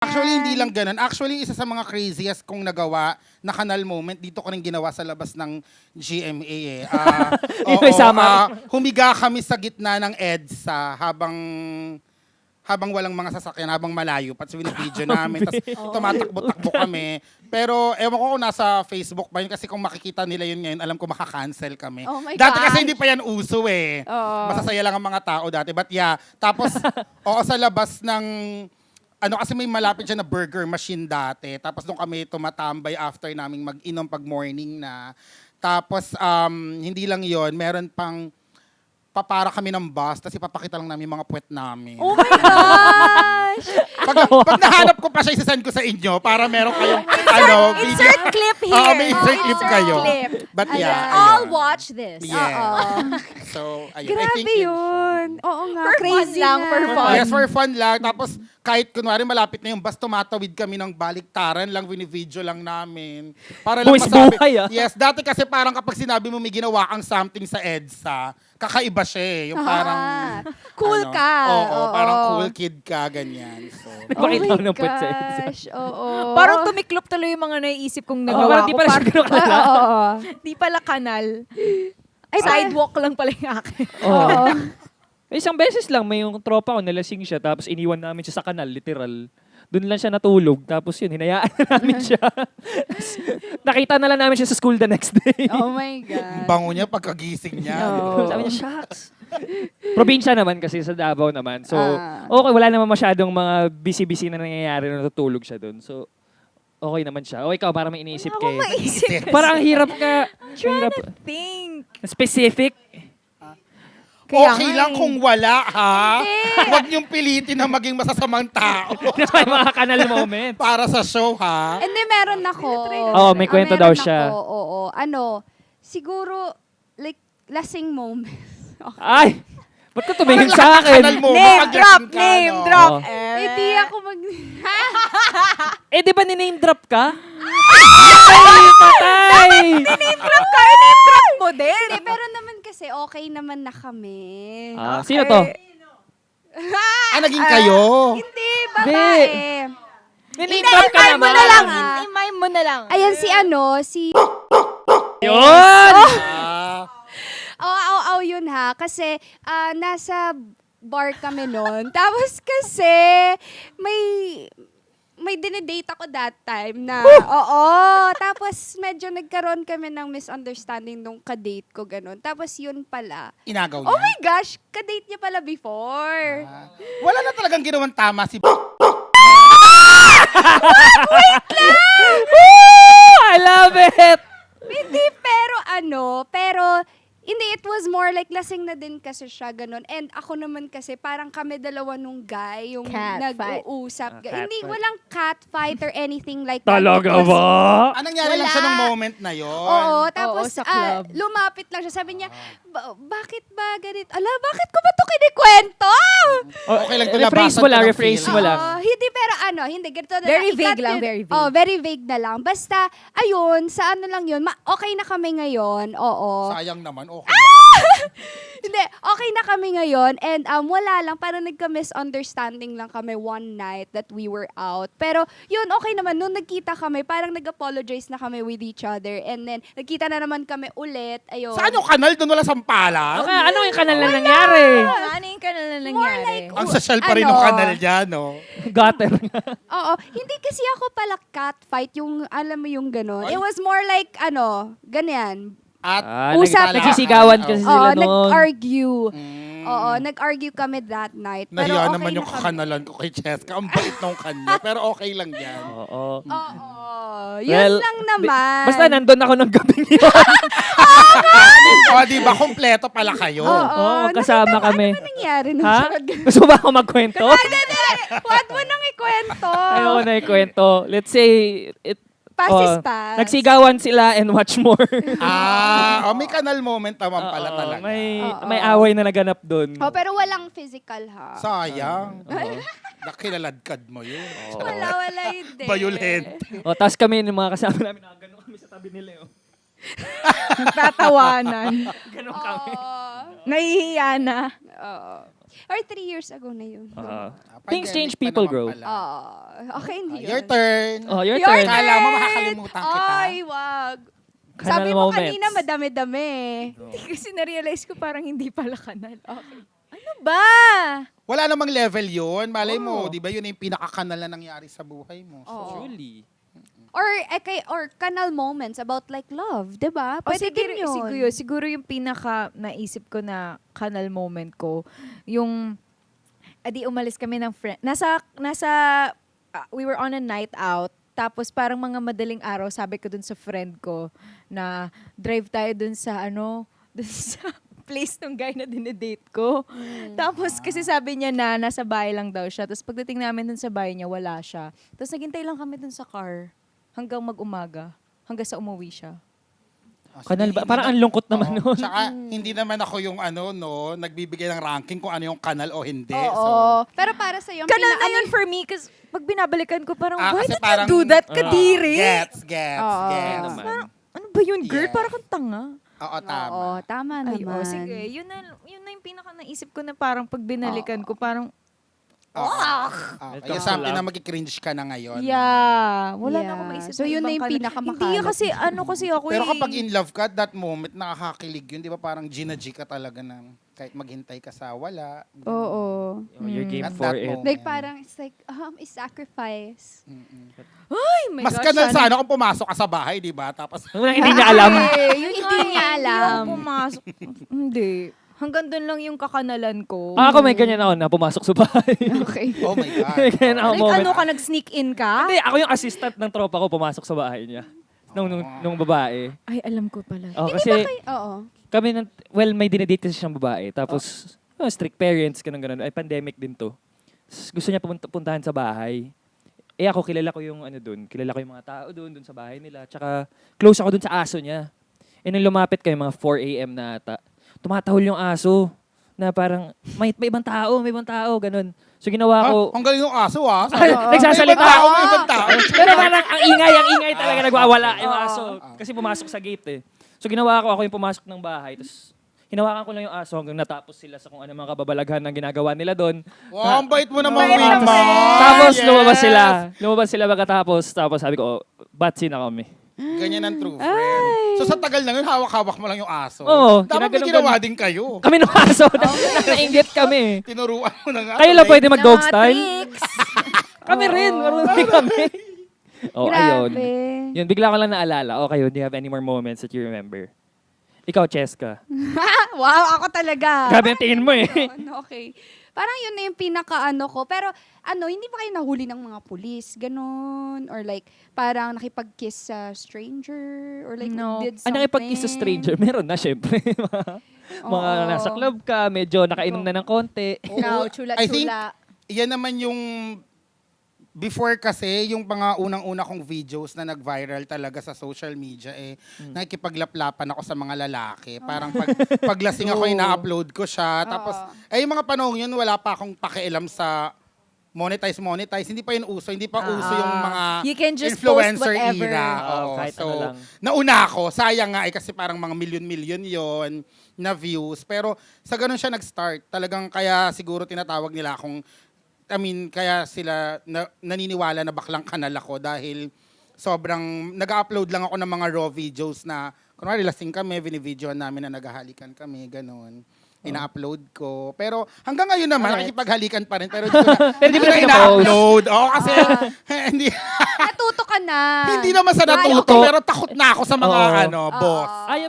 Actually, hindi lang ganun. Actually, isa sa mga craziest kong nagawa na kanal moment, dito ko rin ginawa sa labas ng GMA eh. Yung may sama. Humiga kami sa gitna ng EDSA habang walang mga sasakyan, habang malayo. Pati video namin. Tapos tumatakbo-takbo kami. Pero ewan ko kung nasa Facebook ba yun kasi kung makikita nila yun ngayon, alam ko makakancel kami. Oh my Dati God. kasi hindi pa yan uso eh. Masasaya lang ang mga tao dati. But yeah, tapos oo, sa labas ng kasi may malapit siya na burger machine dati. Tapos nung kami tumatambay after naming mag-inom pag morning na. Tapos hindi lang yon, meron pang papara kami ng bus, tapos ipapakita lang namin yung mga puwet namin. Oh my gosh! Pag nahanap ko pa siya, isasend ko sa inyo para meron kayong video. Insert clip here. Oo, may insert clip kayo. clip. But Let's yeah, all ayun. watch this. Yeah. Oo. So, ayun. I think Grabe yun. Oo nga, For fun crazy lang, nga. for fun. Yes, for fun lang. Tapos, kahit kunwari malapit na yung bus, tumatawid kami ng baliktaran lang, video lang namin. Para lang Buwis masabi. buhay, ah. Yes, dati kasi parang kapag sinabi mo may ginawa kang something sa EDSA, kakaiba siya eh. Yung parang... Cool ka. Oo, parang cool kid ka, ganyan. So, Pakita ko ng puwet sa EDSA. gosh, oo. Parang tumiklop tuloy yung mga naiisip kong Parang nagawa di ko. pala siya ganun kalala. Oo. Di pala kanal. Ay, Sidewalk lang pala yung akin. Oo. Isang beses lang, may yung tropa ko, nalasing siya, tapos iniwan namin siya sa kanal, literal. Doon lang siya natulog, tapos yun, hinayaan na namin siya. Nakita na lang namin siya sa school the next day. Oh my ang God. bango niya pagkagising niya. Oo. Sabi niya, shucks. Probinsya naman kasi sa Davao naman. So, Ah. okay, wala naman masyadong mga busy-busy na nangyayari na natutulog siya doon. So, okay naman siya. O ikaw, para may iniisip Ako kay... maisip. Parang ang hirap ka. Hirap. Think. Specific. Kaya Okay nga lang eh. kung wala, ha? Huwag niyong pilitin na maging masasamang tao Na may mga kanal moment. para sa show, ha? Hindi, meron ako. Oo, may kwento daw Meron siya. ako, oo. Siguro, like, lasing moment. Ay! Ba't ka tumingin sa Kanal akin? mo, Name mapag-lasing drop, ka, name no? drop. Oo. Hindi ako mag... Eh, di ba ni-name drop ka? Ay, patay! Name drop ka, name drop mo din. Hindi, pero naman kasi okay naman na kami. Ah, sino to? Naging kayo? Hindi, babae. Ni-name drop ka I-mime mo naman. na lang. Ah. I-mime mo na lang. Ayan si Yun! Oo, yun ha. Kasi nasa bar kami noon. Tapos kasi may dinedate ako that time na, oo. Tapos medyo nagkaroon kami ng misunderstanding nung kadate ko, ganun. Tapos yun pala. Inagaw niya? Oh my gosh, kadate niya pala before. Wala na talagang ginawang tama si Woo! I love it! Hindi, pero hindi, it was more like lasing na din kasi siya, ganun. And ako naman kasi, parang kami dalawa nung guy, yung Cat fight. nag-uusap. Cat Hindi, fight. walang cat fight or anything like that. Talaga Because- ba? Anong nangyari lang Wala. siya nung moment na yon? Oo, tapos sa club. lumapit lang siya. Sabi niya, bakit ba ganito? Ala, bakit ko ba ito kinikwento? Okay lang to, Rephrase labasan mo ko lang, ng rephrase feel. mo lang. Hindi, pero hindi, ganito na Very lang. vague lang, yun. very vague. Oh, very vague na lang. Basta, ayun, sa ano lang yun, okay na kami ngayon, oo. Sayang naman, okay na. Hindi, okay na kami ngayon and wala lang, parang nagka-misunderstanding lang kami one night that we were out. Pero yun, okay naman. Nung nagkita kami, parang nag-apologize na kami with each other and then nagkita na naman kami ulit. Ayun. Saan yung kanal? Doon wala sampalan? Okay, ano yung kanal na nangyari? Ano yung kanal na nangyari? like- Ang social pa rin ng Ano? kanal dyan, no? Gutter. Oo. Hindi kasi ako pala catfight, yung, alam mo yung gano'n. It was more like, ganyan. At Usap. Nagsisigawan kasi Oo, sila noon. nag-argue. Mm. Oo, nag-argue kami that night. Pero Nahiya okay naman na yung kami. kakanalan ko kay Cheska. Ang bait nung kanya. Pero okay lang yan. Oo. Oo. Yun Well, lang naman. Basta nandun ako ng gabing yun. O, di ba? Kompleto pala kayo. Oo, kasama kami. Ano nangyari nung Ha? sunod? Gusto mo ba ako magkwento? Hindi. Huwag mo nang ikwento. Ayoko na ikwento. Let's say, Past is past. nagsigawan sila and much more. May kanal moment naman pala Oo, talaga. may away na naganap doon. Oh, pero walang physical ha. Sayang. Nakilaladkad mo yun. Wala hindi. Violent. O, tapos kami, yung mga kasama namin, gano'n kami sa tabi nila. Nagtatawanan. Gano'n kami. Oo. Nahihiya na. Oo. Or 3 years ago na yun. Things Pandemic change, pa people naman grow. pala. Okay, hindi yun. Your turn. Oh, your Your turn. turn. Kala mo makakalimutan kita. Ay, wag. Kanal Sabi mo moments. kanina, madami-dami. Kasi na-realize ko parang hindi pala kanal. Okay. Ano ba? Wala namang level yun. Malay mo, di ba yun yung pinakakanal na nangyari sa buhay mo. So, Oo. Truly. Or kanal moments about like love, 'di ba? O Pwede siguro, din yun. siguro yung pinaka naisip ko na kanal moment ko, yung, umalis kami ng friend. We were on a night out. Tapos parang mga madaling araw, sabi ko dun sa friend ko na drive tayo dun sa dun sa place ng guy na dinedate ko. Tapos kasi sabi niya na nasa bahay lang daw siya. Tapos pagdating namin dun sa bahay niya, wala siya. Tapos naghintay lang kami dun sa car hanggang mag-umaga. Hanggang sa umuwi siya. Kanal ba? Parang ang lungkot naman nun. Tsaka, hindi naman ako yung nagbibigay ng ranking kung ano yung kanal o hindi. Oo. Pero para sa iyo, Kanal na yun for me kasi pag binabalikan ko parang, why kasi did parang- you do that, Kadiri? Gets. Yan naman. Parang, ano ba yun, girl? Yes. Parang kang tanga. Oo, tama. Oo, tama Ay, naman. sige. Yun na yung pinaka naisip ko na parang pag binalikan ko, parang, Kaya something na magki-cringe ka na ngayon. yeah, wala na Yeah. akong maisip. So, yun na yung ibang kanal. pinakamakalat. Hindi kasi, kasi ako Pero eh. kapag in love ka, at that moment, nakakakilig yun. Di ba parang Gina G ka talaga na kahit maghintay ka sa wala. Oo. Oh, you're game At for that it. moment. Like parang it's like it's sacrifice. Ay, my Mas gosh, kanal sana- sana kung pumasok ka sa bahay, di ba? Tapos, Nung hindi niya alam. Yun hindi niya alam. Hindi ako pumasok. Hindi. Hanggang doon lang yung kakanalan ko. Ako may ganyan ako na pumasok sa bahay. Okay. oh my God. May ganyan ako Like, moment. ano ka, nag-sneak in ka? Hindi, ako yung assistant ng tropa ko pumasok sa bahay niya. Nung babae. Ay, alam ko pala. Oh, kasi Oo. kami, may dinedate kasi siyang babae. Tapos, strict parents, ganun. Ay, pandemic din to. Tapos gusto niya puntahan sa bahay. Ako, kilala ko yung kilala ko yung mga tao doon sa bahay nila. Tsaka, close ako doon sa aso niya. Nung lumapit kayo, mga 4 a.m. na ata, tumatahol yung aso na parang may ibang tao, ganun. So ginawa ko, Ang galing yung aso, nagsasalita. May ibang tao. pero parang ang ingay talaga nagwawala yung aso. Kasi pumasok sa gate eh. So ginawa ko, ako yung pumasok ng bahay. Tapos hinawakan ko lang yung aso hanggang natapos sila sa kung ano mga kababalaghan ng ginagawa nila doon. Wow, ang bait mo naman, Bait Wilma. naman. Tapos Yes. lumabas sila pagkatapos. Tapos sabi ko, batsi na kami. Ganyan ang true friend. So sa tagal na yun, hawak-hawak mo lang yung aso. Oo, Dapat may ginaganon- ginawa din kayo. Kami ng aso, nainggit kami. Tinuruan mo na nga. Kayo lang pwede mag-dog Mga style. tricks. Kami rin, marunong kami. Oh, ayun. Grabe. Yun, bigla ko lang naalala. Okay, do you have any more moments that you remember? Ikaw, Cheska. Wow, ako talaga. Grabe ang tingin mo eh. Okay. Parang yun na yung pinaka-ano ko. Pero hindi pa kayo nahuli ng mga pulis? Ganon? Or like, parang nakipag-kiss sa stranger? Or like, No. did Ang something? nakipag-kiss sa stranger, meron na syempre. mga Oo. nasa club ka, medyo nakainom na ng konti. Ikaw, I think, chula-chula. yan naman yung before kasi, yung mga unang-una kong videos na nag-viral talaga sa social media, nakikipaglaplapan ako sa mga lalaki. Parang paglasing ako, ina-upload ko siya. Tapos, yung mga panahon yun, wala pa akong pakialam sa monetize. Hindi pa yun uso. Hindi pa uso yung mga You can just influencer post whatever. era. Oo, kahit so, ano lang. nauna ako. Sayang nga kasi parang mga milyon-milyon yon na views. Pero sa ganun siya nag-start. Talagang kaya siguro tinatawag nila akong kaya sila naniniwala na baklang kanal ako dahil sobrang nag-upload lang ako ng mga raw videos na kunwari lasing kami, binibidyoan namin na naghahalikan kami, ganun. Ina-upload ko. Pero hanggang ngayon naman, nakikipaghalikan pa rin. Pero hindi ko na ina-upload. Oo, kasi hindi, Natuto ka na. hindi naman sa natuto, okay. pero takot na ako sa mga Oo. boss. Ayaw